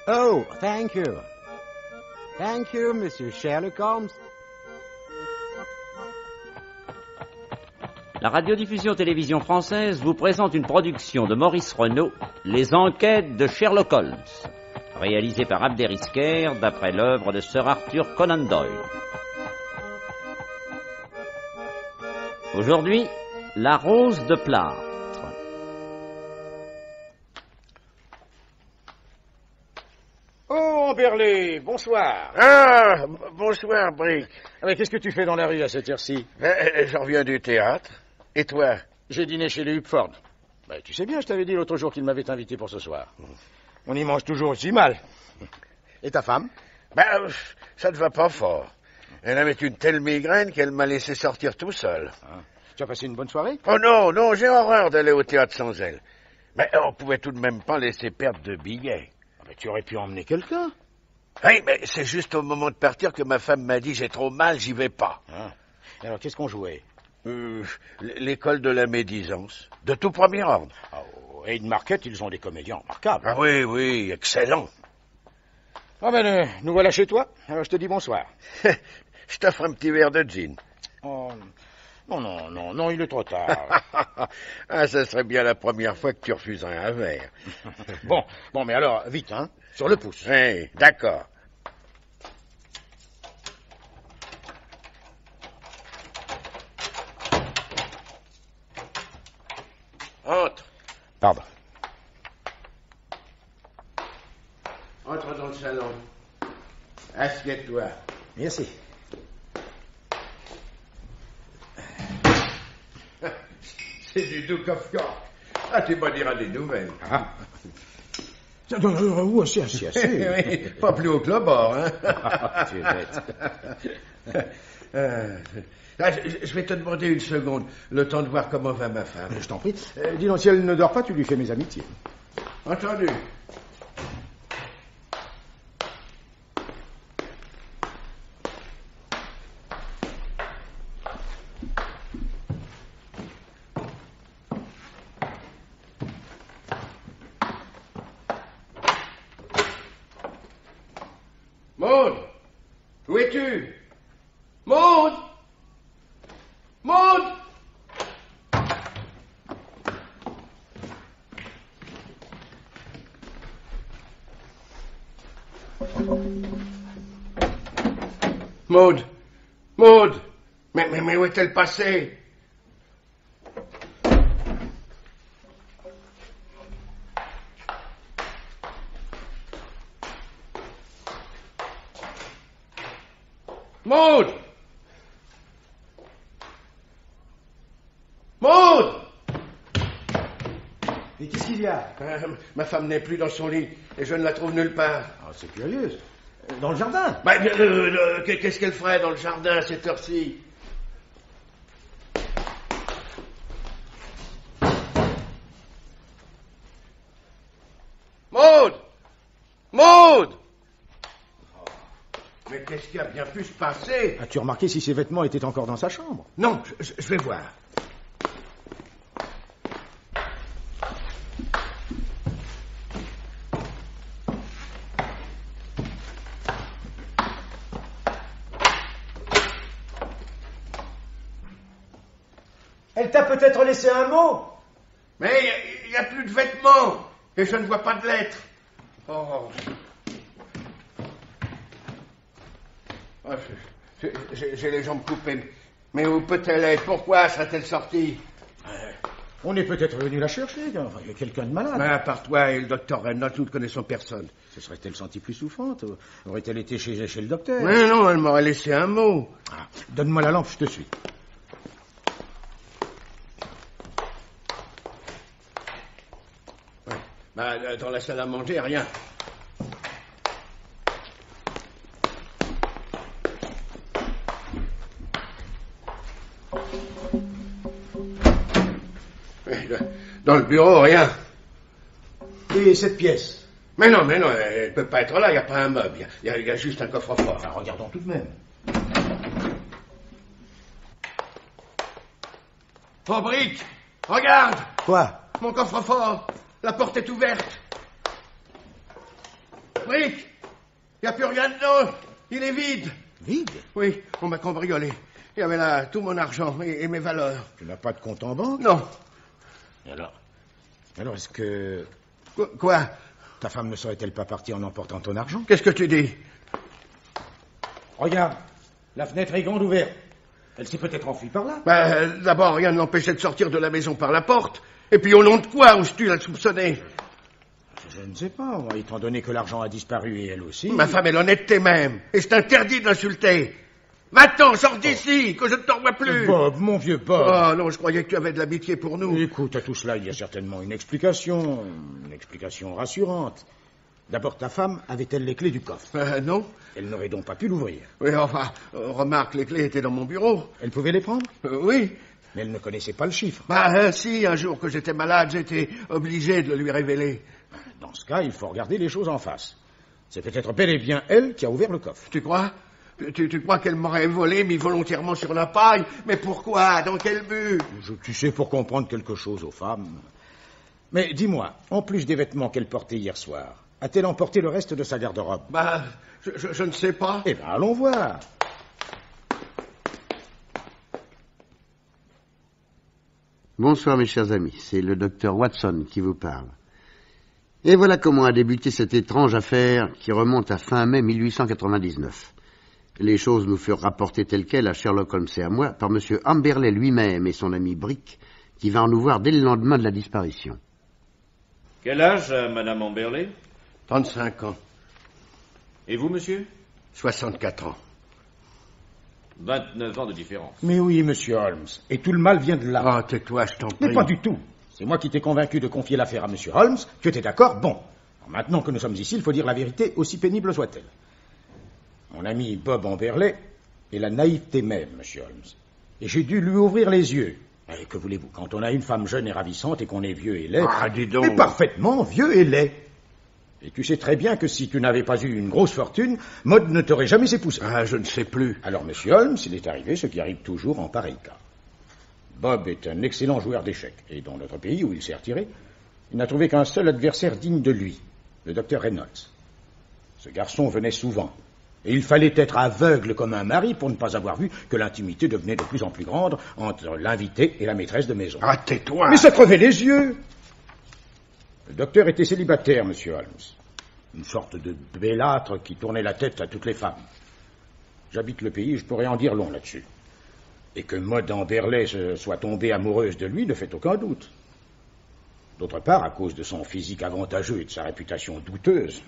Oh, thank you. Thank you, Monsieur Sherlock Holmes. La radiodiffusion-télévision française vous présente une production de Maurice Renaud, Les Enquêtes de Sherlock Holmes, réalisée par Abder Isker d'après l'œuvre de Sir Arthur Conan Doyle. Aujourd'hui, La Rose de Plâtre. Oh, Berlé, bonsoir. Ah, bonsoir, Brick. Ah, mais qu'est-ce que tu fais dans la rue à cette heure-ci? Je reviens du théâtre. Et toi? J'ai dîné chez les Hupford. Ben, tu sais bien, je t'avais dit l'autre jour qu'il m'avait invité pour ce soir. On y mange toujours aussi mal. Et ta femme? Ben, ça ne va pas fort. Elle avait une telle migraine qu'elle m'a laissé sortir tout seul. Ah. Tu as passé une bonne soirée? Oh non, non, j'ai horreur d'aller au théâtre sans elle. Mais on pouvait tout de même pas laisser perdre de billets. Ah, mais tu aurais pu emmener quelqu'un. Oui, mais c'est juste au moment de partir que ma femme m'a dit « j'ai trop mal, j'y vais pas Ah. Et alors, qu'est-ce qu'on jouait? L'école de la médisance, de tout premier ordre. Ah, au Hayden Market, ils ont des comédiens remarquables. Ah oui, oui, excellent. Ah ben, nous voilà chez toi. Alors, je te dis bonsoir. Je t'offre un petit verre de gin. Oh, non, il est trop tard. Ah, ça serait bien la première fois que tu refuserais un verre. Bon, mais alors, vite, hein, sur le pouce. Oui, d'accord. Entre. Pardon. Entre dans le salon. Assieds-toi. Merci. C'est du Duke of York. Ah, tu m'en diras des nouvelles. Ah. Oui, assez. Oui, pas plus haut que le bord, hein. Tu es bête. Je vais te demander une seconde, le temps de voir comment va ma femme. Je t'en prie. Dis donc, si elle ne dort pas, tu lui fais mes amitiés. Entendu. Maud, où es-tu? Maud! Maud! Maud! Maud! Mais où est-elle passée? Maud! Maud! Et qu'est-ce qu'il y a? Ma femme n'est plus dans son lit et je ne la trouve nulle part. Ah, c'est curieux. Dans le jardin? Qu'est-ce qu'elle ferait dans le jardin à cette heure-ci? Maud! Maud! Mais qu'est-ce qui a bien pu se passer? As-tu remarqué si ses vêtements étaient encore dans sa chambre? Non, je vais voir. Elle t'a peut-être laissé un mot? Mais il n'y a plus de vêtements et je ne vois pas de lettres. Oh. J'ai les jambes coupées. Mais où peut-elle être? Pourquoi serait-elle sortie? On est peut-être venu la chercher. Enfin, il y a quelqu'un de malade. Mais à part toi et le docteur Reynolds, nous ne connaissons personne. Se serait-elle sentie plus souffrante? Aurait-elle été chez le docteur? Mais non, elle m'aurait laissé un mot. Ah, donne-moi la lampe, je te suis. Dans la salle à manger, rien. Dans le bureau, rien. Et cette pièce? Mais non, elle ne peut pas être là, il n'y a pas un meuble, il y a juste un coffre-fort. Enfin, regardons tout de même. Fabrique, regarde! Quoi? Mon coffre-fort, la porte est ouverte. fric. Il n'y a plus rien dedans. Il est vide. Vide? Oui, on m'a cambriolé. Il y avait là tout mon argent et mes valeurs. Tu n'as pas de compte en banque? Non. Alors est-ce que Quoi? ta femme ne serait-elle pas partie en emportant ton argent? Qu'est-ce que tu dis? Regarde, la fenêtre est grande ouverte. Elle s'est peut-être enfuie par là. D'abord, rien ne l'empêchait de sortir de la maison par la porte. Et puis au nom de quoi oses-tu la soupçonner? Je ne sais pas, moi, étant donné que l'argent a disparu et elle aussi. Ma femme est l'honnêteté même. Et c'est interdit de l'insulter. Va-t'en, sors d'ici, que je ne t'en vois plus. Bob, mon vieux Bob. Oh non, je croyais que tu avais de l'amitié pour nous. Écoute, à tout cela, il y a certainement une explication rassurante. D'abord, ta femme avait-elle les clés du coffre? Non. Elle n'aurait donc pas pu l'ouvrir. Oui, enfin, remarque, les clés étaient dans mon bureau. Elle pouvait les prendre? Oui. Mais elle ne connaissait pas le chiffre. Si, un jour que j'étais malade, j'étais obligé de le lui révéler. Dans ce cas, il faut regarder les choses en face. C'est peut-être bel et bien elle qui a ouvert le coffre. Tu crois? Tu crois qu'elle m'aurait volé, mis volontairement sur la paille? Mais pourquoi? Dans quel but? Tu sais, pour comprendre quelque chose aux femmes. Mais dis-moi, en plus des vêtements qu'elle portait hier soir, a-t-elle emporté le reste de sa garde-robe? Je ne sais pas. Eh bien, allons voir. Bonsoir mes chers amis, c'est le docteur Watson qui vous parle. Et voilà comment a débuté cette étrange affaire qui remonte à fin mai 1899. Les choses nous furent rapportées telles quelles à Sherlock Holmes et à moi par M. Amberley lui-même et son ami Brick, qui vinrent nous voir dès le lendemain de la disparition. Quel âge a Madame Amberley? 35 ans. Et vous, monsieur? 64 ans. 29 ans de différence. Mais oui, monsieur Holmes, et tout le mal vient de là. Ah, tais-toi, je t'en prie. Mais pas du tout. C'est moi qui t'ai convaincu de confier l'affaire à monsieur Holmes. Tu étais d'accord? Bon. Alors maintenant que nous sommes ici, il faut dire la vérité, aussi pénible soit-elle. Mon ami Bob Amberley est la naïveté même, monsieur Holmes. Et j'ai dû lui ouvrir les yeux. Et que voulez-vous, quand on a une femme jeune et ravissante et qu'on est vieux et laid... Ah, dis donc. Mais parfaitement vieux et laid. Et tu sais très bien que si tu n'avais pas eu une grosse fortune, Maud ne t'aurait jamais épousé. Je ne sais plus. Alors, monsieur Holmes, il est arrivé ce qui arrive toujours en pareil cas. Bob est un excellent joueur d'échecs, et dans notre pays où il s'est retiré, il n'a trouvé qu'un seul adversaire digne de lui, le docteur Reynolds. Ce garçon venait souvent, et il fallait être aveugle comme un mari pour ne pas avoir vu que l'intimité devenait de plus en plus grande entre l'invité et la maîtresse de maison. Ah, tais-toi. Mais ça crevait les yeux. Le docteur était célibataire, monsieur Holmes. Une sorte de bellâtre qui tournait la tête à toutes les femmes. J'habite le pays et je pourrais en dire long là-dessus. Et que Maud Amberley soit tombée amoureuse de lui ne fait aucun doute. D'autre part, à cause de son physique avantageux et de sa réputation douteuse,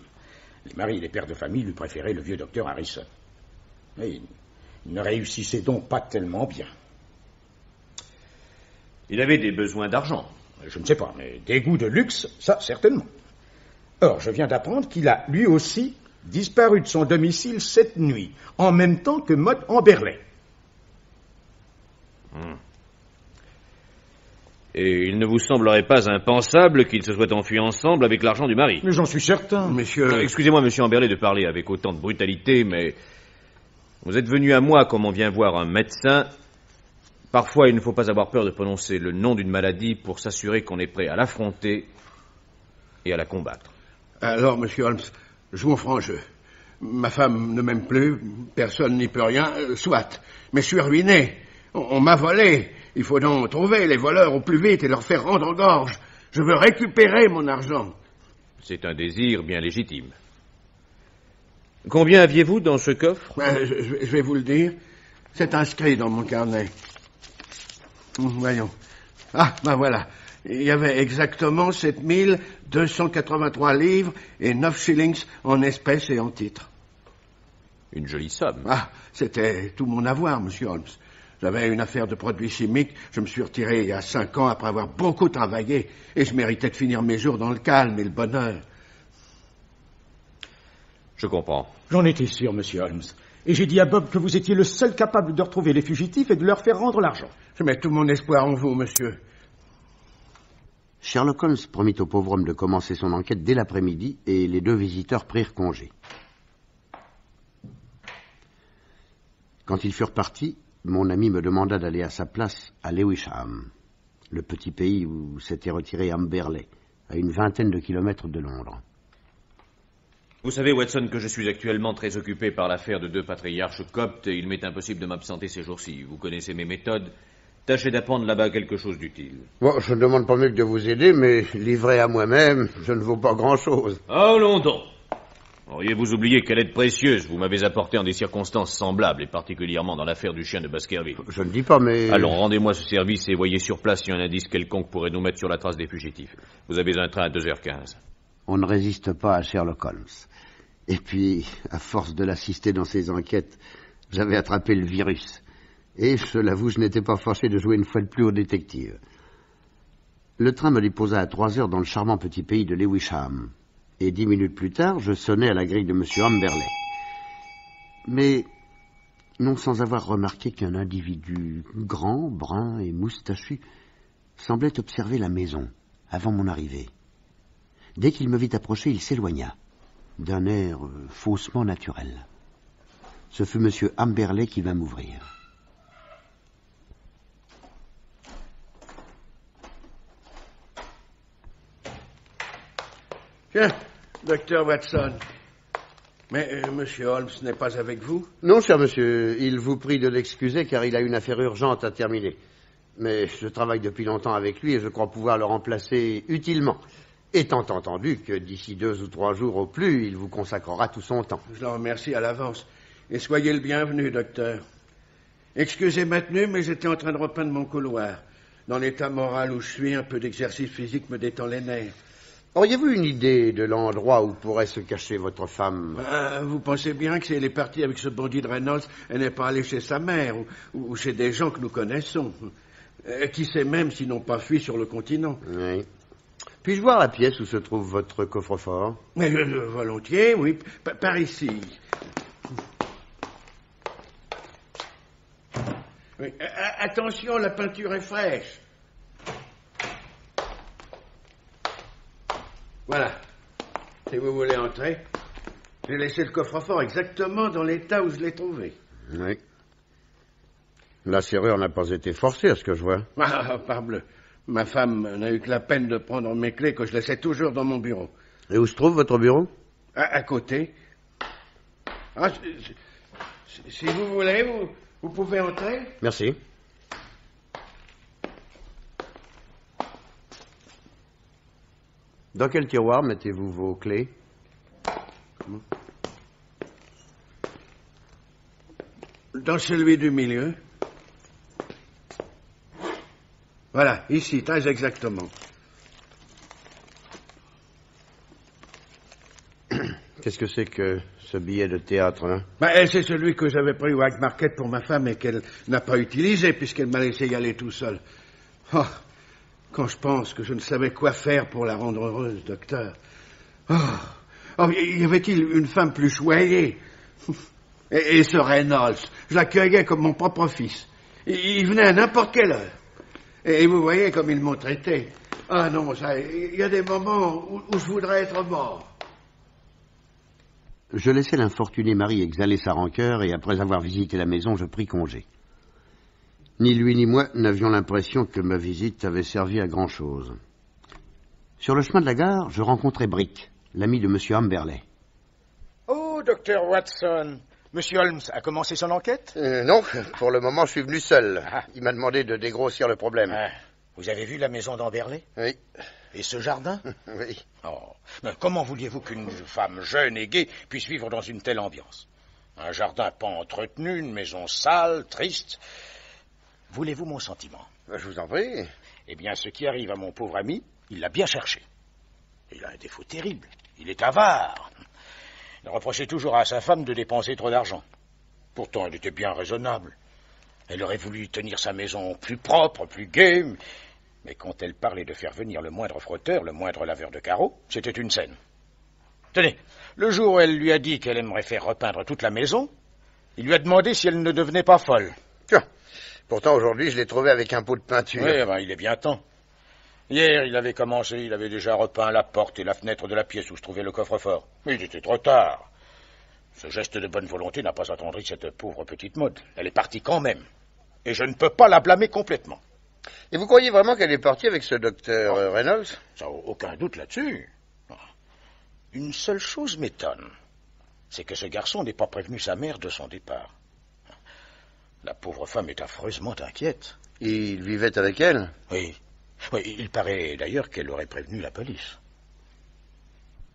les maris et les pères de famille lui préféraient le vieux docteur Harrison. Mais il ne réussissait donc pas tellement bien. Il avait des besoins d'argent. Je ne sais pas, mais des goûts de luxe, ça, certainement. Or, je viens d'apprendre qu'il a, lui aussi, disparu de son domicile cette nuit, en même temps que Maud Amberley. Et il ne vous semblerait pas impensable qu'ils se soient enfuis ensemble avec l'argent du mari? Mais j'en suis certain. Monsieur... Excusez-moi, monsieur Amberley, de parler avec autant de brutalité, mais vous êtes venu à moi comme on vient voir un médecin. Parfois, il ne faut pas avoir peur de prononcer le nom d'une maladie pour s'assurer qu'on est prêt à l'affronter et à la combattre. Alors, monsieur Holmes, jouons franc jeu. Ma femme ne m'aime plus, personne n'y peut rien, soit. Mais je suis ruiné. On m'a volé. Il faut donc trouver les voleurs au plus vite et leur faire rendre gorge. Je veux récupérer mon argent. C'est un désir bien légitime. Combien aviez-vous dans ce coffre? Je vais vous le dire. C'est inscrit dans mon carnet. Voyons. Voilà. Il y avait exactement 7283 livres et 9 shillings en espèces et en titres. Une jolie somme. C'était tout mon avoir, monsieur Holmes. J'avais une affaire de produits chimiques. Je me suis retiré il y a 5 ans après avoir beaucoup travaillé. Et je méritais de finir mes jours dans le calme et le bonheur. Je comprends. J'en étais sûr, monsieur Holmes. Et j'ai dit à Bob que vous étiez le seul capable de retrouver les fugitifs et de leur faire rendre l'argent. Je mets tout mon espoir en vous, monsieur. Sherlock Holmes promit au pauvre homme de commencer son enquête dès l'après-midi et les deux visiteurs prirent congé. Quand ils furent partis, mon ami me demanda d'aller à sa place à Lewisham, le petit pays où s'était retiré Amberley, à une vingtaine de kilomètres de Londres. Vous savez, Watson, que je suis actuellement très occupé par l'affaire de 2 patriarches coptes et il m'est impossible de m'absenter ces jours-ci. Vous connaissez mes méthodes. Tâchez d'apprendre là-bas quelque chose d'utile. Bon, je ne demande pas mieux que de vous aider, mais livré à moi-même, je ne vaux pas grand-chose. Allons donc. Auriez-vous oublié quelle aide précieuse vous m'avez apportée en des circonstances semblables, et particulièrement dans l'affaire du chien de Baskerville. Je ne dis pas, mais... Allons, rendez-moi ce service et voyez sur place si un indice quelconque pourrait nous mettre sur la trace des fugitifs. Vous avez un train à 2h15. On ne résiste pas à Sherlock Holmes. Et puis, à force de l'assister dans ses enquêtes, j'avais attrapé le virus. Et, je l'avoue, je n'étais pas fâché de jouer une fois de plus au détective. Le train me déposa à 3h dans le charmant petit pays de Lewisham. Et 10 minutes plus tard, je sonnais à la grille de M. Amberley. Mais, non sans avoir remarqué qu'un individu grand, brun et moustachu semblait observer la maison avant mon arrivée. Dès qu'il me vit approcher, il s'éloigna, d'un air faussement naturel. Ce fut M. Amberley qui vint m'ouvrir. Tiens, docteur Watson. Mais Monsieur Holmes n'est pas avec vous? Non, cher monsieur, il vous prie de l'excuser car il a une affaire urgente à terminer. Mais je travaille depuis longtemps avec lui et je crois pouvoir le remplacer utilement. Étant entendu que d'ici 2 ou 3 jours au plus, il vous consacrera tout son temps. Je le remercie à l'avance. Et soyez le bienvenu, docteur. Excusez ma tenue, mais j'étais en train de repeindre mon couloir. Dans l'état moral où je suis, un peu d'exercice physique me détend les nerfs. Auriez-vous une idée de l'endroit où pourrait se cacher votre femme? Vous pensez bien que si elle est partie avec ce bandit de Reynolds, elle n'est pas allée chez sa mère ou chez des gens que nous connaissons. Qui sait même s'ils n'ont pas fui sur le continent. Oui. Puis-je voir la pièce où se trouve votre coffre-fort? Mais volontiers, oui. Par ici. Oui. Attention, la peinture est fraîche. Voilà. Si vous voulez entrer, j'ai laissé le coffre-fort exactement dans l'état où je l'ai trouvé. Oui. La serrure n'a pas été forcée, à ce que je vois. Ah, parbleu. Ma femme n'a eu que la peine de prendre mes clés que je laissais toujours dans mon bureau. Et où se trouve votre bureau? À côté. Ah, si vous voulez, vous pouvez entrer. Merci. Dans quel tiroir mettez-vous vos clés? Dans celui du milieu. Voilà, ici, très exactement. Qu'est-ce que c'est que ce billet de théâtre, hein? C'est celui que j'avais pris au White Market pour ma femme et qu'elle n'a pas utilisé puisqu'elle m'a laissé y aller tout seul. Oh, quand je pense que je ne savais quoi faire pour la rendre heureuse, docteur. Y avait-il une femme plus choyée? Et ce Reynolds, je l'accueillais comme mon propre fils. Il venait à n'importe quelle heure. Et vous voyez comme ils m'ont traité. Ah non, il y a des moments où je voudrais être mort. Je laissai l'infortuné mari exhaler sa rancœur et après avoir visité la maison, je pris congé. Ni lui ni moi n'avions l'impression que ma visite avait servi à grand-chose. Sur le chemin de la gare, je rencontrai Brick, l'ami de M. Amberley. Oh, docteur Watson, Monsieur Holmes a commencé son enquête? Non, pour le moment, je suis venu seul. Il m'a demandé de dégrossir le problème. Vous avez vu la maison d'Amberley? Oui. Et ce jardin? Oui. Oh, mais comment vouliez-vous qu'une femme jeune et gaie puisse vivre dans une telle ambiance? Un jardin pas entretenu, une maison sale, triste. Voulez-vous mon sentiment? Je vous en prie. Eh bien, ce qui arrive à mon pauvre ami, il l'a bien cherché. Il a un défaut terrible. Il est avare. Il reprochait toujours à sa femme de dépenser trop d'argent. Pourtant, elle était bien raisonnable. Elle aurait voulu tenir sa maison plus propre, plus gaie, mais quand elle parlait de faire venir le moindre frotteur, le moindre laveur de carreaux, c'était une scène. Tenez, le jour où elle lui a dit qu'elle aimerait faire repeindre toute la maison, il lui a demandé si elle ne devenait pas folle. Tiens, pourtant aujourd'hui je l'ai trouvé avec un pot de peinture. Oui, il est bien temps. Hier, il avait commencé, il avait déjà repeint la porte et la fenêtre de la pièce où se trouvait le coffre-fort. Mais il était trop tard. Ce geste de bonne volonté n'a pas attendri cette pauvre petite Maud. Elle est partie quand même. Et je ne peux pas la blâmer complètement. Et vous croyez vraiment qu'elle est partie avec ce docteur Reynolds? Ça n'a aucun doute là-dessus. Une seule chose m'étonne. C'est que ce garçon n'ait pas prévenu sa mère de son départ. La pauvre femme est affreusement inquiète. Il vivait avec elle? Oui. Oui, il paraît d'ailleurs qu'elle aurait prévenu la police.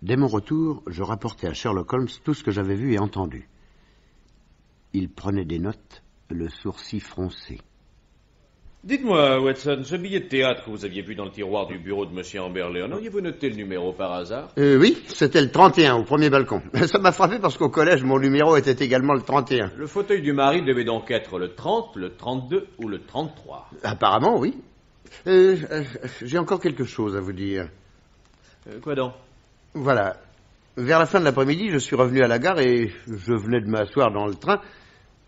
Dès mon retour, je rapportai à Sherlock Holmes tout ce que j'avais vu et entendu. Il prenait des notes, le sourcil froncé. Dites-moi, Watson, ce billet de théâtre que vous aviez vu dans le tiroir du bureau de M. Amberley, en auriez-vous noté le numéro par hasard? Oui, c'était le 31, au premier balcon. Ça m'a frappé parce qu'au collège, mon numéro était également le 31. Le fauteuil du mari devait donc être le 30, le 32 ou le 33. Apparemment, oui. J'ai encore quelque chose à vous dire. Quoi donc? Voilà. Vers la fin de l'après-midi, je suis revenu à la gare et je venais de m'asseoir dans le train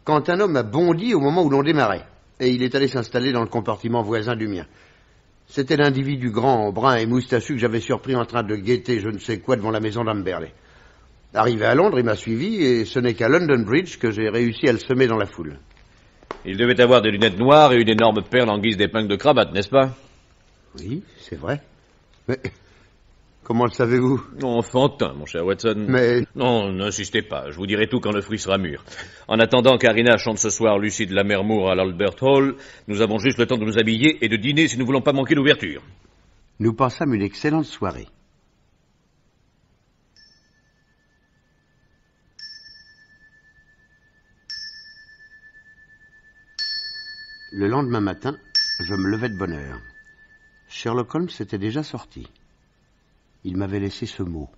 quand un homme a bondi au moment où l'on démarrait. Et il est allé s'installer dans le compartiment voisin du mien. C'était l'individu grand, brun et moustachu que j'avais surpris en train de guetter je ne sais quoi devant la maison d'Amberley. Arrivé à Londres, il m'a suivi et ce n'est qu'à London Bridge que j'ai réussi à le semer dans la foule. Il devait avoir des lunettes noires et une énorme perle en guise d'épingle de cravate, n'est-ce pas? Oui, c'est vrai. Mais comment le savez-vous? Enfantin, mon cher Watson. Mais... Non, n'insistez pas, je vous dirai tout quand le fruit sera mûr. En attendant qu'Arina chante ce soir Lucie de la Mermour à l'Albert Hall, nous avons juste le temps de nous habiller et de dîner si nous voulons pas manquer l'ouverture. Nous passâmes une excellente soirée. Le lendemain matin, je me levai de bonne heure. Sherlock Holmes était déjà sorti. Il m'avait laissé ce mot.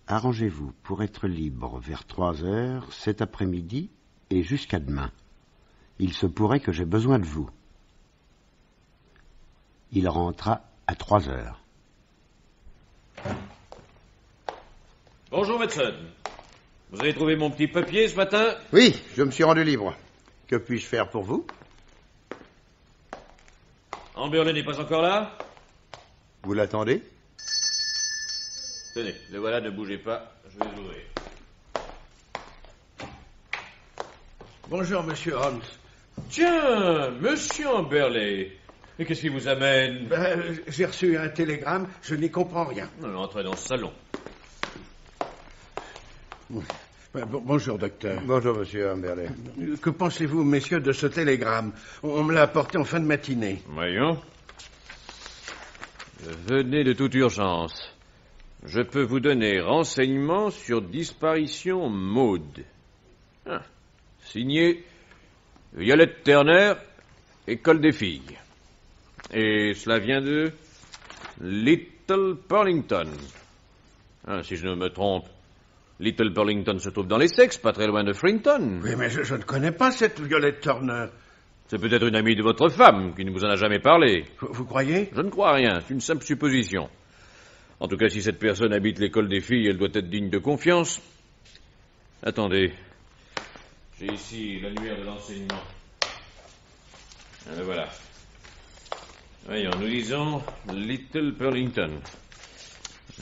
Arrangez-vous pour être libre vers 3 heures cet après-midi et jusqu'à demain. Il se pourrait que j'ai besoin de vous. Il rentra à 3 heures. Bonjour, Watson. Vous avez trouvé mon petit papier ce matin? Oui, je me suis rendu libre. Que puis-je faire pour vous? Amberley n'est pas encore là? Vous l'attendez? Tenez, le voilà, ne bougez pas, je vais ouvrir. Bonjour, monsieur Holmes. Tiens, monsieur Amberley. Et qu'est-ce qui vous amène? J'ai reçu un télégramme, je n'y comprends rien. Entrez dans ce salon. Bonjour, docteur. Bonjour, monsieur Amberley. Que pensez-vous, messieurs, de ce télégramme? On me l'a apporté en fin de matinée. Voyons. Venez de toute urgence. Je peux vous donner renseignements sur disparition Maud. Signé Violette Turner, École des filles. Et cela vient de Little Burlington. Si je ne me trompe, Little Burlington se trouve dans l'Essex, pas très loin de Frinton. Oui, mais je ne connais pas cette Violette Turner. C'est peut-être une amie de votre femme qui ne vous en a jamais parlé. Vous croyez? Je ne crois rien, c'est une simple supposition. En tout cas, si cette personne habite l'école des filles, elle doit être digne de confiance. Attendez. J'ai ici l'annuaire de l'enseignement. Voilà. Voyons, nous lisons Little Burlington.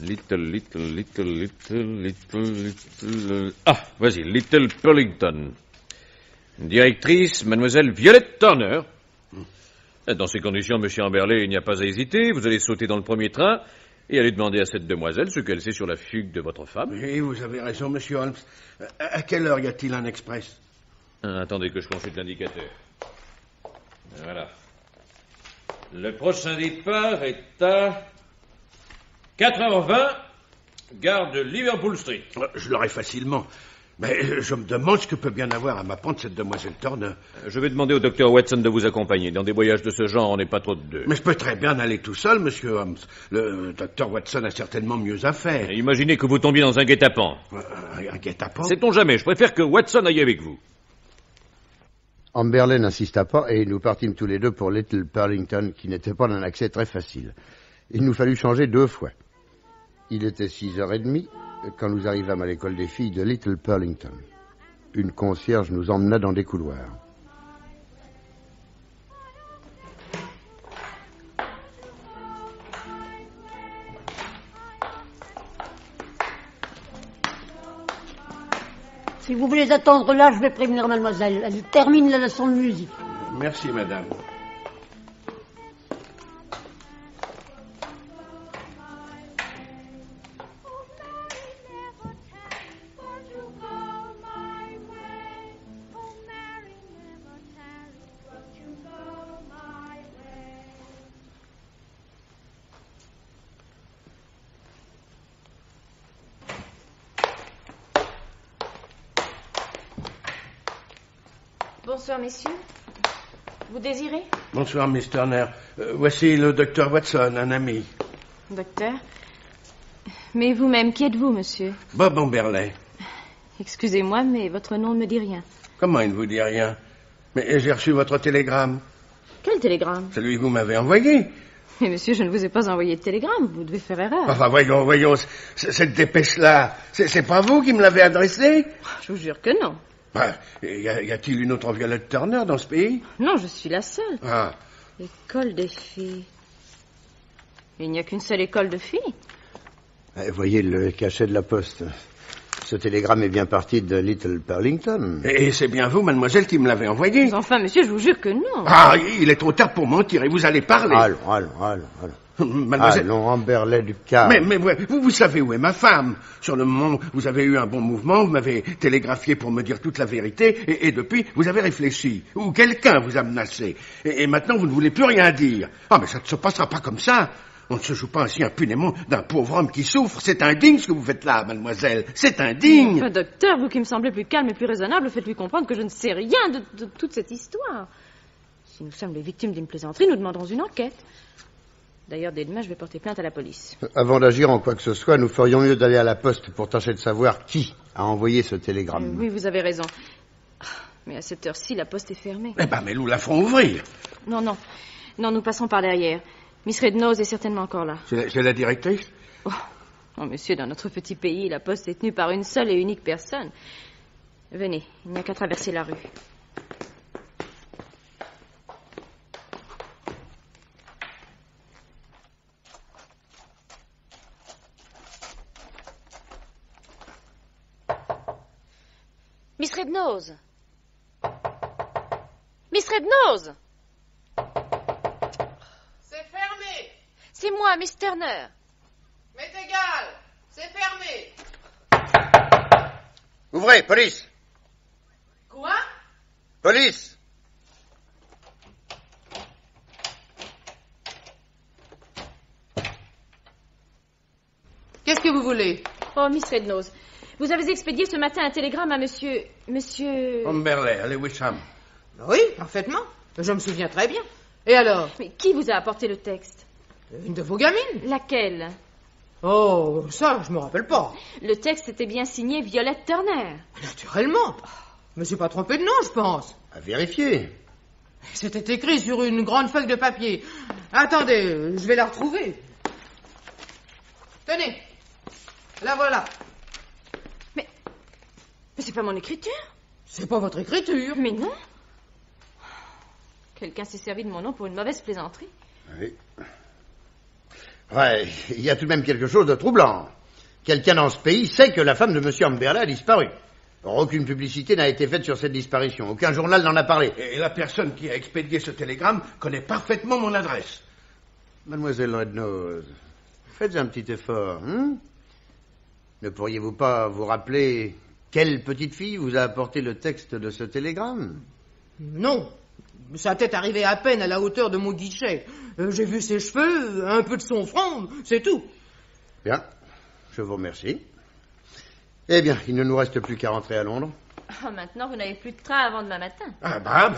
Little... Ah, voici, Little Burlington. Directrice, mademoiselle Violette Turner. Dans ces conditions, monsieur Amberley, il n'y a pas à hésiter. Vous allez sauter dans le premier train et aller demander à cette demoiselle ce qu'elle sait sur la fugue de votre femme. Oui, vous avez raison, monsieur Holmes. À quelle heure y a-t-il un express? Attendez que je consulte l'indicateur. Voilà. Le prochain départ est à 4h20, gare de Liverpool Street. Je l'aurai facilement. Mais je me demande ce que peut bien avoir à m'apprendre cette demoiselle Turner. Je vais demander au docteur Watson de vous accompagner. Dans des voyages de ce genre, on n'est pas trop de deux. Mais je peux très bien aller tout seul, monsieur Holmes. Le docteur Watson a certainement mieux à faire. Et imaginez que vous tombiez dans un guet-apens. Un guet-apens? Sait-on jamais? Je préfère que Watson aille avec vous. Amberley n'insista pas et nous partîmes tous les deux pour Little Burlington, qui n'était pas d'un accès très facile. Il nous fallut changer 2 fois. Il était 6h30 quand nous arrivâmes à l'école des filles de Little Burlington. Une concierge nous emmena dans des couloirs. Si vous voulez attendre là, je vais prévenir mademoiselle. Elle termine la leçon de musique. Merci, madame. Bonsoir, messieurs. Vous désirez? Bonsoir, Miss Turner. Voici le docteur Watson, un ami. Docteur? Mais vous-même, qui êtes-vous, monsieur? Bob Amberley. Excusez-moi, mais votre nom ne me dit rien. Comment il ne vous dit rien? Mais j'ai reçu votre télégramme. Quel télégramme? Celui que vous m'avez envoyé. Mais monsieur, je ne vous ai pas envoyé de télégramme. Vous devez faire erreur. Enfin, voyons, cette dépêche-là, c'est pas vous qui me l'avez adressée? Je vous jure que non. Y a-t-il une autre Violette Turner dans ce pays? Non, je suis la seule. Ah. École des filles. Il n'y a qu'une seule école de filles. Voyez le cachet de la poste. Ce télégramme est bien parti de Little Burlington. Et c'est bien vous, mademoiselle, qui me l'avez envoyé? Mais enfin, monsieur, je vous jure que non. Ah, il est trop tard pour mentir et vous allez parler. Allons. Mademoiselle... Allons, Amberley du Car. Mais vous savez où est ma femme. Sur le moment où vous avez eu un bon mouvement, vous m'avez télégraphié pour me dire toute la vérité, et depuis, vous avez réfléchi. Ou quelqu'un vous a menacé. Et maintenant, vous ne voulez plus rien dire. Ah, mais ça ne se passera pas comme ça. On ne se joue pas ainsi impunément d'un pauvre homme qui souffre. C'est indigne ce que vous faites là, mademoiselle. C'est indigne. Enfin, docteur, vous qui me semblez plus calme et plus raisonnable, faites-lui comprendre que je ne sais rien de toute cette histoire. Si nous sommes les victimes d'une plaisanterie, nous demanderons une enquête. D'ailleurs, dès demain, je vais porter plainte à la police. Avant d'agir en quoi que ce soit, nous ferions mieux d'aller à la poste pour tâcher de savoir qui a envoyé ce télégramme. Oui, vous avez raison. Mais à cette heure-ci, la poste est fermée. Eh ben, mais nous la ferons ouvrir. Non, nous passons par derrière. Miss Rednose est certainement encore là. C'est la directrice? Oh, monsieur, dans notre petit pays, la poste est tenue par une seule et unique personne. Venez, il n'y a qu'à traverser la rue. Miss Rednose! Miss Rednose! C'est fermé! C'est moi, Miss Turner. M'est égal! C'est fermé! Ouvrez, police! Quoi? Police! Qu'est-ce que vous voulez? Oh, Miss Rednose, vous avez expédié ce matin un télégramme à monsieur... Amberley, à Lewisham. Oui, parfaitement. Je me souviens très bien. Et alors? Mais qui vous a apporté le texte? Une de vos gamines. Laquelle? Oh, ça, je me rappelle pas. Le texte était bien signé Violette Turner. Naturellement. Je me suis pas trompé de nom, je pense. À vérifier. C'était écrit sur une grande feuille de papier. Attendez, je vais la retrouver. Tenez. La voilà. Mais c'est pas mon écriture. C'est pas votre écriture. Mais non. Quelqu'un s'est servi de mon nom pour une mauvaise plaisanterie. Oui. Ouais, il y a tout de même quelque chose de troublant. Quelqu'un dans ce pays sait que la femme de M. Amberley a disparu. Or, aucune publicité n'a été faite sur cette disparition. Aucun journal n'en a parlé. Et la personne qui a expédié ce télégramme connaît parfaitement mon adresse. Mademoiselle Rednose, faites un petit effort, hein? Ne pourriez-vous pas vous rappeler quelle petite fille vous a apporté le texte de ce télégramme? Non. Sa tête arrivait à peine à la hauteur de mon guichet. J'ai vu ses cheveux, un peu de son front, c'est tout. Bien, je vous remercie. Eh bien, il ne nous reste plus qu'à rentrer à Londres. Oh, maintenant, vous n'avez plus de train avant demain matin. Ah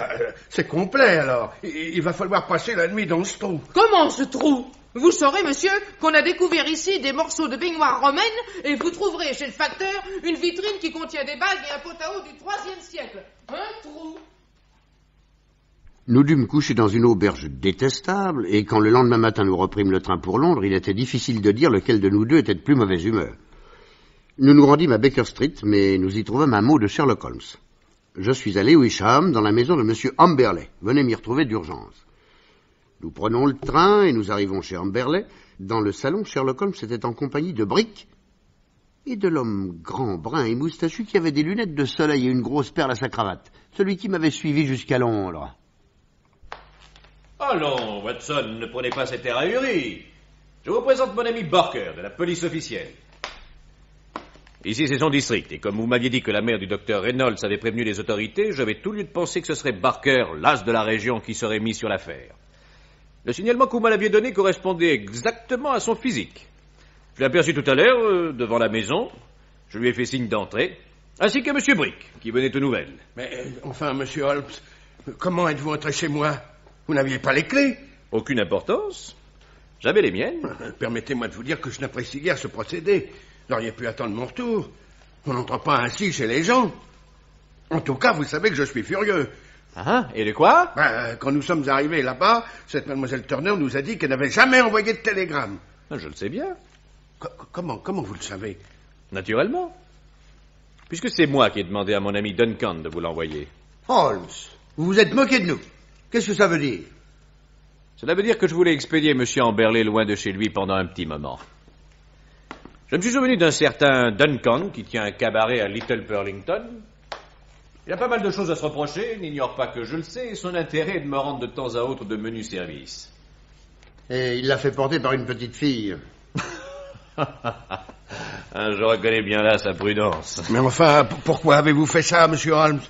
c'est complet alors. Il va falloir passer la nuit dans ce trou. Comment ce trou? Vous saurez, monsieur, qu'on a découvert ici des morceaux de baignoire romaine et vous trouverez chez le facteur une vitrine qui contient des bagues et un pot à eau du IIIe siècle. Un trou. Nous dûmes coucher dans une auberge détestable, et quand le lendemain matin nous reprîmes le train pour Londres, il était difficile de dire lequel de nous deux était de plus mauvaise humeur. Nous nous rendîmes à Baker Street, mais nous y trouvâmes un mot de Sherlock Holmes. Je suis à Lewisham, dans la maison de M. Amberley. Venez m'y retrouver d'urgence. Nous prenons le train et nous arrivons chez Amberley. Dans le salon, Sherlock Holmes était en compagnie de Brick et de l'homme grand, brun et moustachu qui avait des lunettes de soleil et une grosse perle à sa cravate. Celui qui m'avait suivi jusqu'à Londres. Allons, Watson, ne prenez pas cet air ahuri. Je vous présente mon ami Barker, de la police officielle. Ici, c'est son district, et comme vous m'aviez dit que la mère du docteur Reynolds avait prévenu les autorités, j'avais tout lieu de penser que ce serait Barker, l'as de la région, qui serait mis sur l'affaire. Le signalement que vous m'aviez donné correspondait exactement à son physique. Je l'ai aperçu tout à l'heure, devant la maison. Je lui ai fait signe d'entrer. Ainsi que M. Brick, qui venait aux nouvelles. Mais, enfin, monsieur Holmes, comment êtes-vous entré chez moi? Vous n'aviez pas les clés? Aucune importance. J'avais les miennes. Permettez-moi de vous dire que je n'apprécie guère ce procédé. Vous auriez pu attendre mon retour. On n'entre pas ainsi chez les gens. En tout cas, vous savez que je suis furieux. Ah, et de quoi? Quand nous sommes arrivés là-bas, cette mademoiselle Turner nous a dit qu'elle n'avait jamais envoyé de télégramme. Je le sais bien. Comment vous le savez? Naturellement. Puisque c'est moi qui ai demandé à mon ami Duncan de vous l'envoyer. Holmes, vous vous êtes moqué de nous. Qu'est-ce que ça veut dire? Cela veut dire que je voulais expédier M. Amberley loin de chez lui pendant un petit moment. Je me suis souvenu d'un certain Duncan qui tient un cabaret à Little Burlington. Il a pas mal de choses à se reprocher, n'ignore pas que je le sais, et son intérêt est de me rendre de temps à autre de menus services. Et il l'a fait porter par une petite fille. Je reconnais bien là sa prudence. Mais enfin, pourquoi avez-vous fait ça, monsieur Holmes?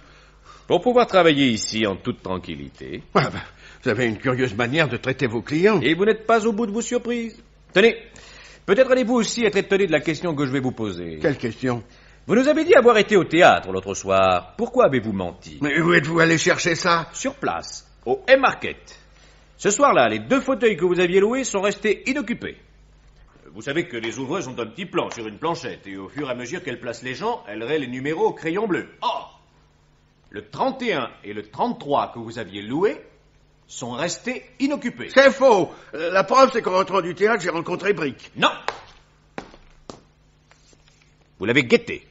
Pour pouvoir travailler ici en toute tranquillité. Vous avez une curieuse manière de traiter vos clients. Et vous n'êtes pas au bout de vos surprises. Tenez, peut-être allez-vous aussi être étonné de la question que je vais vous poser. Quelle question? Vous nous avez dit avoir été au théâtre l'autre soir. Pourquoi avez-vous menti? Mais où êtes-vous allé chercher ça? Sur place, au Haymarket. Ce soir-là, les 2 fauteuils que vous aviez loués sont restés inoccupés. Vous savez que les ouvreuses ont un petit plan sur une planchette, et au fur et à mesure qu'elles placent les gens, elles raient les numéros au crayon bleu. Or, le 31 et le 33 que vous aviez loués sont restés inoccupés. C'est faux. La preuve, c'est qu'en rentrant du théâtre, j'ai rencontré Brick. Non. Vous l'avez guetté.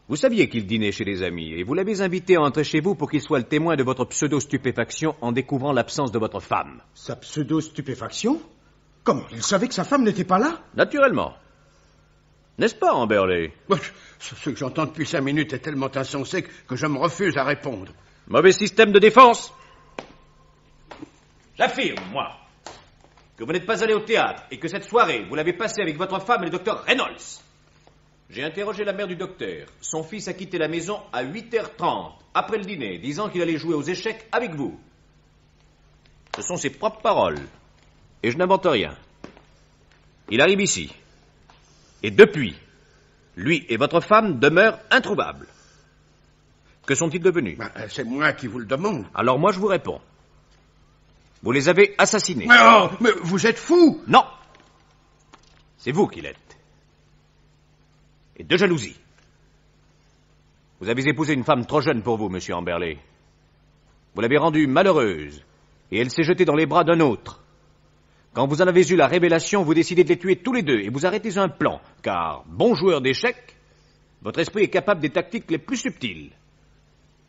Vous saviez qu'il dînait chez des amis, et vous l'avez invité à entrer chez vous pour qu'il soit le témoin de votre pseudo-stupéfaction en découvrant l'absence de votre femme. Sa pseudo-stupéfaction? Comment? Il savait que sa femme n'était pas là? Naturellement. N'est-ce pas, Amberley? Ce que j'entends depuis 5 minutes est tellement insensé que je me refuse à répondre. Mauvais système de défense. J'affirme, moi, que vous n'êtes pas allé au théâtre et que cette soirée, vous l'avez passée avec votre femme et le docteur Reynolds. J'ai interrogé la mère du docteur. Son fils a quitté la maison à 8h30, après le dîner, disant qu'il allait jouer aux échecs avec vous. Ce sont ses propres paroles. Et je n'invente rien. Il arrive ici. Et depuis, lui et votre femme demeurent introuvables. Que sont-ils devenus? C'est moi qui vous le demande. Alors moi, je vous réponds. Vous les avez assassinés. Mais vous êtes fou! Non. C'est vous qui l'êtes. Et de jalousie. Vous avez épousé une femme trop jeune pour vous, monsieur Amberley. Vous l'avez rendue malheureuse, et elle s'est jetée dans les bras d'un autre. Quand vous en avez eu la révélation, vous décidez de les tuer tous les deux, et vous arrêtez un plan, car, bon joueur d'échecs, votre esprit est capable des tactiques les plus subtiles.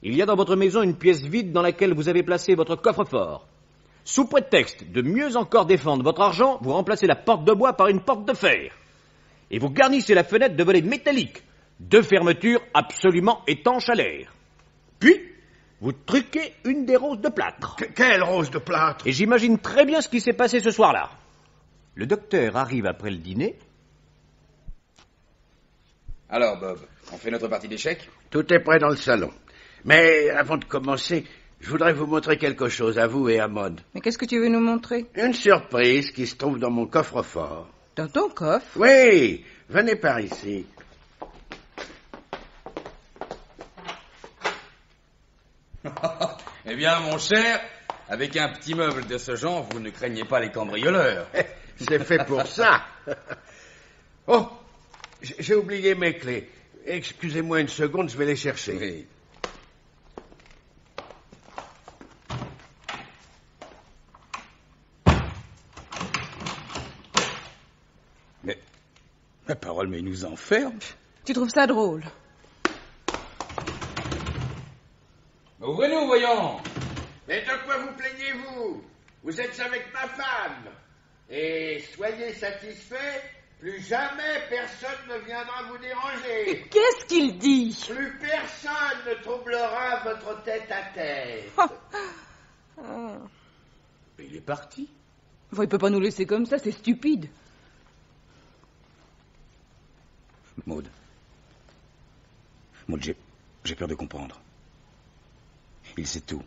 Il y a dans votre maison une pièce vide dans laquelle vous avez placé votre coffre-fort. Sous prétexte de mieux encore défendre votre argent, vous remplacez la porte de bois par une porte de fer. Et vous garnissez la fenêtre de volets métalliques, 2 fermetures absolument étanches à l'air. Puis, vous truquez une des roses de plâtre. Quelle rose de plâtre? Et j'imagine très bien ce qui s'est passé ce soir-là. Le docteur arrive après le dîner. Alors, Bob, on fait notre partie d'échecs? Tout est prêt dans le salon. Mais avant de commencer, je voudrais vous montrer quelque chose à vous et à Maud. Mais qu'est-ce que tu veux nous montrer? Une surprise qui se trouve dans mon coffre-fort. Dans ton coffre? Oui, venez par ici. Eh bien, mon cher, avec un petit meuble de ce genre, vous ne craignez pas les cambrioleurs. C'est fait pour ça. Oh, j'ai oublié mes clés. Excusez-moi une seconde, je vais les chercher. Oui. Ma parole, mais il nous enferme. Tu trouves ça drôle? Ouvrez-nous, voyons. Mais de quoi vous plaignez-vous? Vous êtes avec ma femme. Et soyez satisfaits, plus jamais personne ne viendra vous déranger. Qu'est-ce qu'il dit? Plus personne ne troublera votre tête à tête. Mais il est parti. Enfin, il peut pas nous laisser comme ça, c'est stupide. Maud, j'ai peur de comprendre. Il sait tout.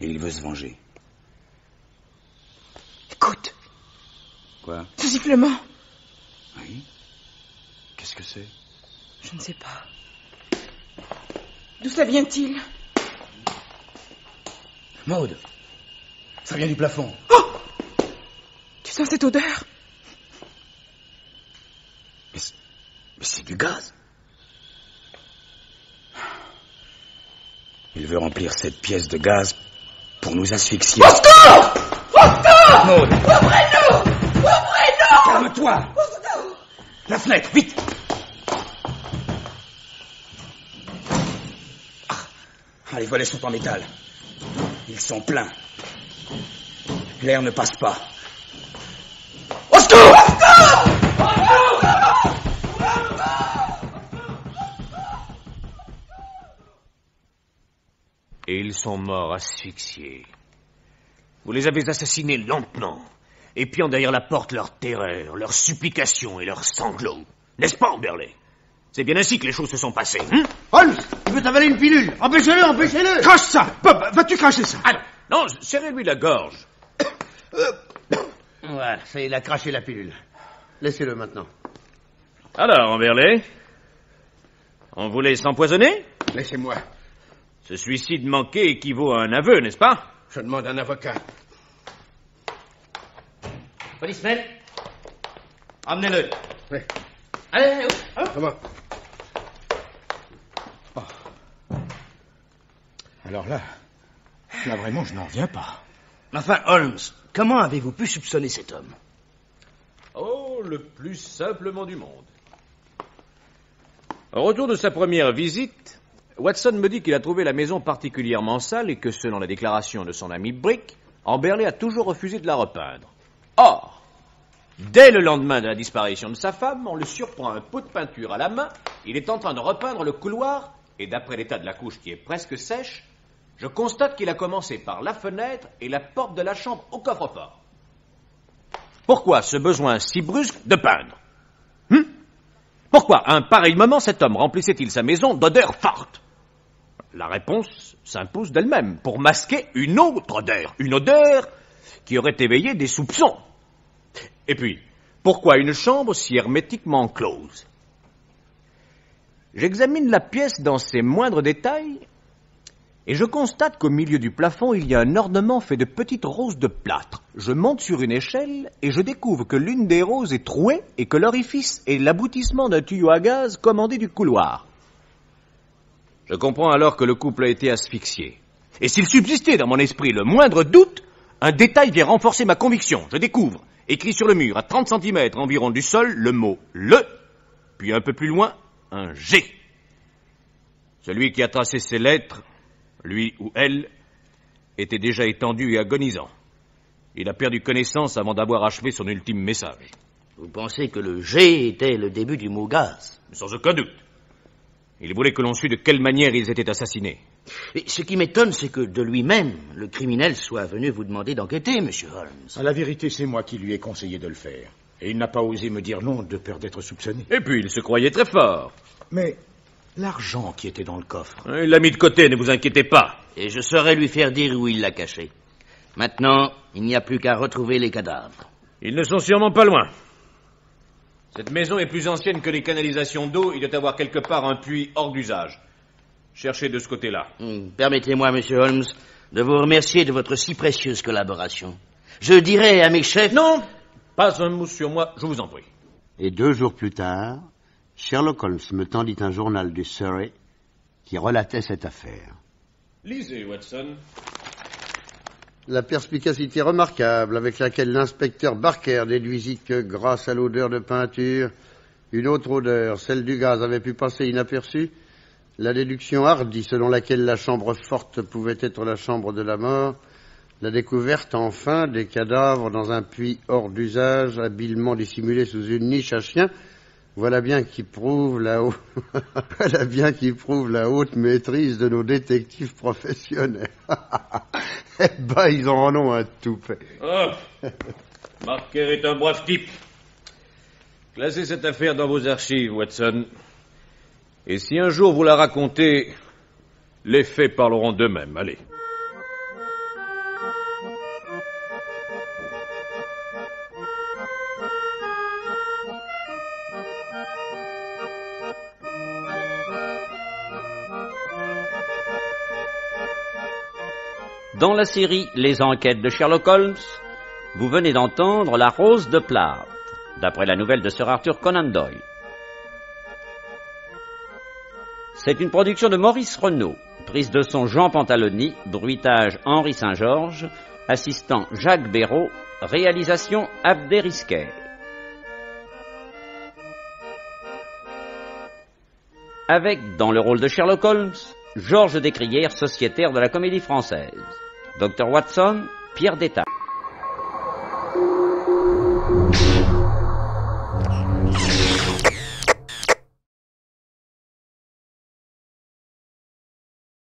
Et il veut se venger. Écoute. Quoi? Ce sifflement. Oui. Qu'est-ce que c'est? Je ne sais pas. D'où ça vient-il? Maud, ça vient du plafond. Oh! Tu sens cette odeur? Mais c'est du gaz. Il veut remplir cette pièce de gaz pour nous asphyxier. Au secours! Au secours! Maud! Ouvrez-nous! Ouvrez-nous! Calme-toi! Au secours! La fenêtre, vite! Ah, les volets sont en métal. Ils sont pleins. L'air ne passe pas. Au secours! Au secours! Et ils sont morts asphyxiés. Vous les avez assassinés lentement, épiant derrière la porte leur terreur, leurs supplications et leurs sanglots. N'est-ce pas, Amberley? C'est bien ainsi que les choses se sont passées, hein? Holmes, il veut avaler une pilule. Empêchez-le, empêchez-le. Crache ça! Bob, vas-tu cracher ça? Ah non, serrez-lui la gorge. Voilà, ça y est, il a craché la pilule. Laissez-le maintenant. Alors, Amberley, on voulait s'empoisonner? Laissez-moi. Ce suicide manqué équivaut à un aveu, n'est-ce pas? Je demande un avocat. Policeman, emmenez-le. Oui. Allez, Comment? Alors là vraiment, je n'en reviens pas. Enfin, Holmes, comment avez-vous pu soupçonner cet homme? Oh, le plus simplement du monde. Au retour de sa première visite, Watson me dit qu'il a trouvé la maison particulièrement sale et que, selon la déclaration de son ami Brick, Amberley a toujours refusé de la repeindre. Or, dès le lendemain de la disparition de sa femme, on le surprend un pot de peinture à la main, il est en train de repeindre le couloir, et d'après l'état de la couche qui est presque sèche, je constate qu'il a commencé par la fenêtre et la porte de la chambre au coffre-fort. Pourquoi ce besoin si brusque de peindre? Pourquoi, à un pareil moment, cet homme remplissait-il sa maison d'odeurs fortes? La réponse s'impose d'elle-même, pour masquer une autre odeur, une odeur qui aurait éveillé des soupçons. Et puis, pourquoi une chambre si hermétiquement close? J'examine la pièce dans ses moindres détails, et je constate qu'au milieu du plafond, il y a un ornement fait de petites roses de plâtre. Je monte sur une échelle et je découvre que l'une des roses est trouée et que l'orifice est l'aboutissement d'un tuyau à gaz commandé du couloir. Je comprends alors que le couple a été asphyxié. Et s'il subsistait dans mon esprit le moindre doute, un détail vient renforcer ma conviction. Je découvre, écrit sur le mur à 30 cm environ du sol, le mot « le », puis un peu plus loin, un « G ». Celui qui a tracé ces lettres, lui ou elle, était déjà étendu et agonisant. Il a perdu connaissance avant d'avoir achevé son ultime message. Vous pensez que le G était le début du mot gaz? Sans aucun doute. Il voulait que l'on sût de quelle manière ils étaient assassinés. Et ce qui m'étonne, c'est que de lui-même, le criminel soit venu vous demander d'enquêter, monsieur Holmes. À la vérité, c'est moi qui lui ai conseillé de le faire. Et il n'a pas osé me dire non de peur d'être soupçonné. Et puis, il se croyait très fort. Mais l'argent qui était dans le coffre... Il l'a mis de côté, ne vous inquiétez pas. Et je saurais lui faire dire où il l'a caché. Maintenant, il n'y a plus qu'à retrouver les cadavres. Ils ne sont sûrement pas loin. Cette maison est plus ancienne que les canalisations d'eau. Il doit y avoir quelque part un puits hors d'usage. Cherchez de ce côté-là. Permettez-moi, monsieur Holmes, de vous remercier de votre si précieuse collaboration. Je dirai à mes chefs... Non, pas un mot sur moi, je vous en prie. Et 2 jours plus tard, Sherlock Holmes me tendit un journal du Surrey qui relatait cette affaire. Lisez, Watson. La perspicacité remarquable avec laquelle l'inspecteur Barker déduisit que, grâce à l'odeur de peinture, une autre odeur, celle du gaz, avait pu passer inaperçue, la déduction hardie selon laquelle la chambre forte pouvait être la chambre de la mort, la découverte, enfin, des cadavres dans un puits hors d'usage, habilement dissimulé sous une niche à chien, voilà bien qui prouve la haute maîtrise de nos détectives professionnels. Eh ben, ils en ont un toupet. Oh, Barker est un brave type. Classez cette affaire dans vos archives, Watson. Et si un jour vous la racontez, les faits parleront d'eux-mêmes. Allez. Dans la série Les enquêtes de Sherlock Holmes, vous venez d'entendre La Rose de Plâtre, d'après la nouvelle de Sir Arthur Conan Doyle. C'est une production de Maurice Renaud, prise de son Jean Pantaloni, bruitage Henri Saint-Georges, assistant Jacques Béraud, réalisation Abdé Risquet. Avec, dans le rôle de Sherlock Holmes, Georges Descrières, sociétaire de la Comédie Française. Dr Watson, Pierre Détaille.